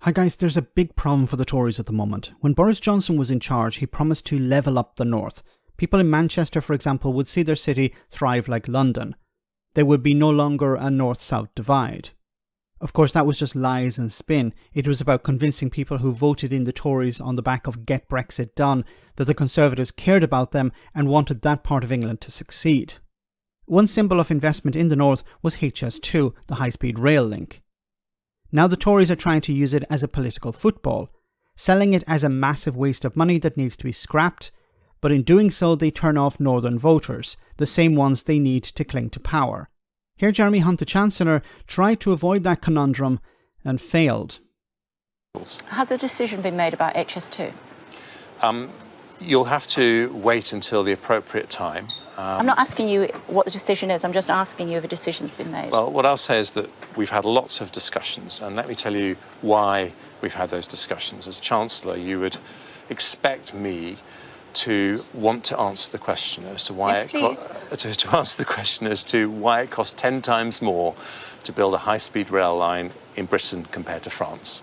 Hi guys, there's a big problem for the Tories at the moment. When Boris Johnson was in charge, he promised to level up the north. People in Manchester, for example, would see their city thrive like London. There would be no longer a north-south divide. Of course, that was just lies and spin. It was about convincing people who voted in the Tories on the back of Get Brexit Done that the Conservatives cared about them and wanted that part of England to succeed. One symbol of investment in the north was HS2, the high-speed rail link. Now the Tories are trying to use it as a political football, selling it as a massive waste of money that needs to be scrapped, but in doing so they turn off northern voters, the same ones they need to cling to power. Here Jeremy Hunt, the Chancellor, tried to avoid that conundrum and failed. Has a decision been made about HS2? You'll have to wait until the appropriate time. I'm not asking you what the decision is, I'm just asking you if a decision's been made. Well, what I'll say is that we've had lots of discussions, and let me tell you why we've had those discussions. As Chancellor, you would expect me to want to answer the question as to why to answer the question as to why it costs 10 times more to build a high-speed rail line in Britain compared to France.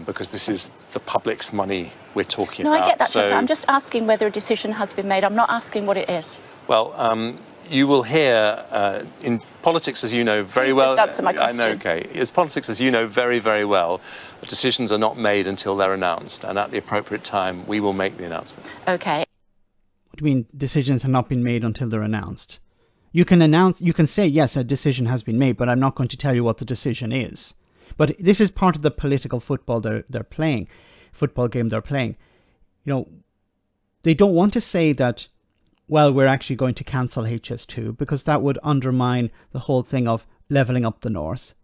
Because this is the public's money we're talking about. No, I get that, Chancellor. I'm just asking whether a decision has been made. I'm not asking what it is. Well, you will hear in politics, as you know very well. Just answer my question. I know, Kay. As politics, as you know very, very well, decisions are not made until they're announced, and at the appropriate time, we will make the announcement. Okay. What do you mean decisions have not been made until they're announced? You can say, yes, a decision has been made, but I'm not going to tell you what the decision is. But this is part of the political football they're playing, football game they're playing. You know, they don't want to say that, well, we're actually going to cancel HS2 because that would undermine the whole thing of levelling up the north.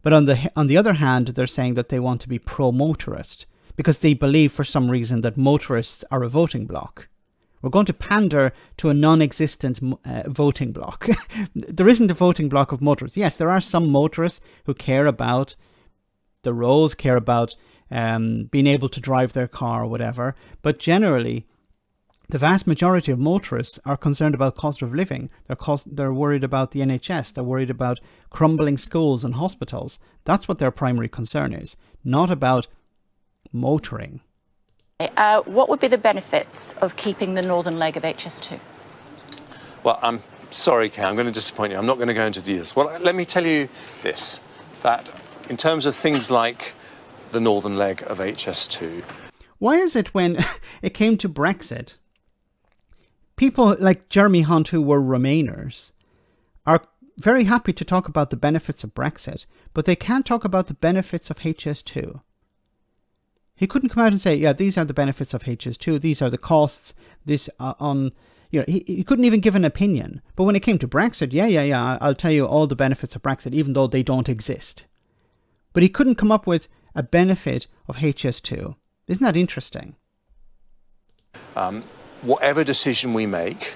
But on the other hand, they're saying that they want to be pro-motorist because they believe for some reason that motorists are a voting bloc. We're going to pander to a non-existent voting bloc. There isn't a voting bloc of motorists. Yes, there are some motorists who care about the roads, care about being able to drive their car or whatever. But generally, the vast majority of motorists are concerned about cost of living. They're worried about the NHS. They're worried about crumbling schools and hospitals. That's what their primary concern is, not about motoring. What would be the benefits of keeping the northern leg of HS2? Well, I'm sorry, Kay, I'm going to disappoint you. I'm not going to go into details. Well, let me tell you this, that in terms of things like the northern leg of HS2... Why is it when it came to Brexit, people like Jeremy Hunt, who were Remainers, are very happy to talk about the benefits of Brexit, but they can't talk about the benefits of HS2? He couldn't come out and say, yeah, these are the benefits of HS2, these are the costs, he couldn't even give an opinion. But when it came to Brexit, yeah, I'll tell you all the benefits of Brexit, even though they don't exist. But he couldn't come up with a benefit of HS2. Isn't that interesting? Whatever decision we make,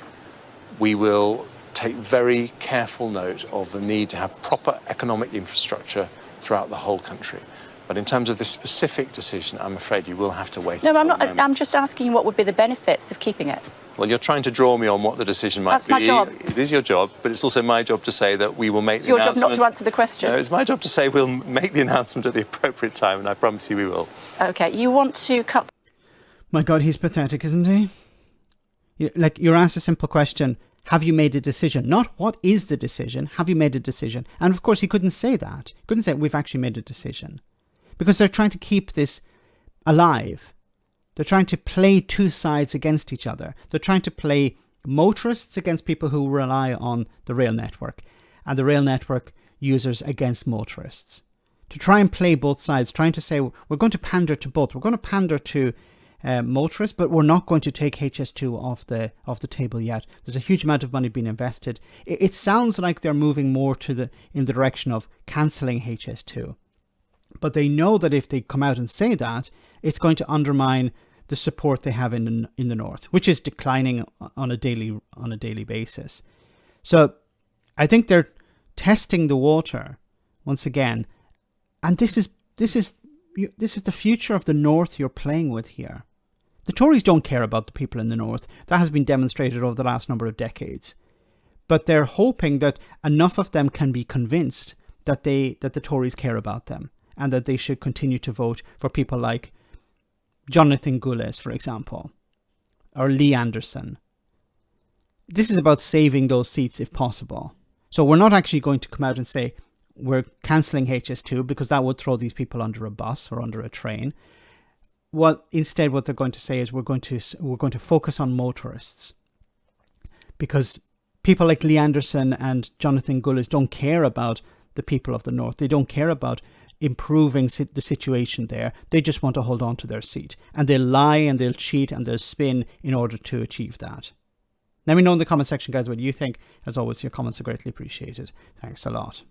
we will take very careful note of the need to have proper economic infrastructure throughout the whole country. But in terms of this specific decision, I'm afraid you will have to wait. No, I'm not. I'm just asking what would be the benefits of keeping it. Well, you're trying to draw me on what the decision might be. That's my job. It is your job, but it's also my job to say that we will make the announcement. It's your job not to answer the question. No, it's my job to say we'll make the announcement at the appropriate time, and I promise you we will. Okay, you want to cut... My God, he's pathetic, isn't he? You're asked a simple question, have you made a decision? Not what is the decision, have you made a decision? And of course he couldn't say that. He couldn't say we've actually made a decision. Because they're trying to keep this alive. They're trying to play two sides against each other. They're trying to play motorists against people who rely on the rail network, and the rail network users against motorists. To try and play both sides, trying to say we're going to pander to both. We're going to pander to motorists, but we're not going to take HS2 off the table yet. There's a huge amount of money being invested. It sounds like they're moving more in the direction of cancelling HS2. But they know that if they come out and say that, it's going to undermine the support they have in the north, which is declining on a daily basis. So I think they're testing the water once again, and this is the future of the north you're playing with here. The Tories don't care about the people in the north. That has been demonstrated over the last number of decades. But they're hoping that enough of them can be convinced that the Tories care about them. and that they should continue to vote for people like Jonathan Goules, for example, or Lee Anderson. This is about saving those seats if possible. So we're not actually going to come out and say we're cancelling HS2 because that would throw these people under a bus or under a train. Instead what they're going to say is we're going to focus on motorists, because people like Lee Anderson and Jonathan Goules don't care about the people of the North. They don't care about improving the situation there. They just want to hold on to their seat, and they'll lie and they'll cheat and they'll spin in order to achieve that. Let me know in the comment section, guys, what you think. As always, your comments are greatly appreciated. Thanks a lot.